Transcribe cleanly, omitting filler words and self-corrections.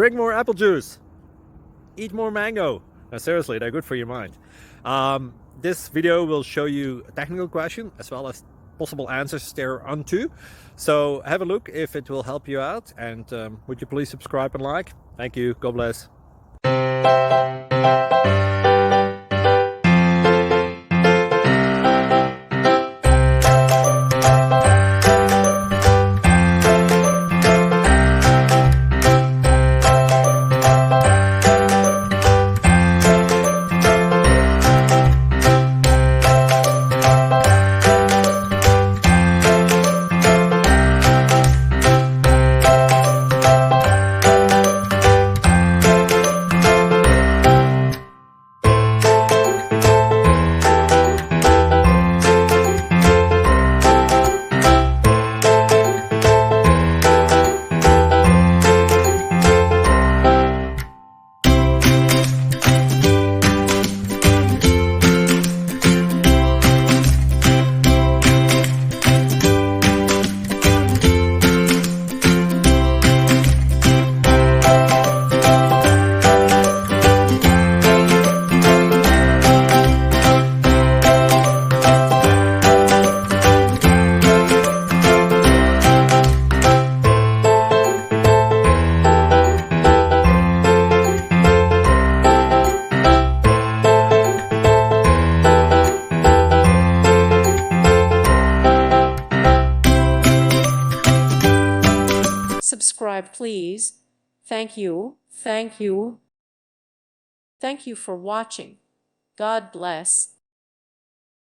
Drink more apple juice. Eat more mango. Now seriously, they're good for your mind. This video will show you a technical question as well as possible answers thereunto. So have a look if it will help you out, and would you please subscribe and like? Thank you. God bless. Subscribe, please. Thank you. Thank you. Thank you for watching. God bless.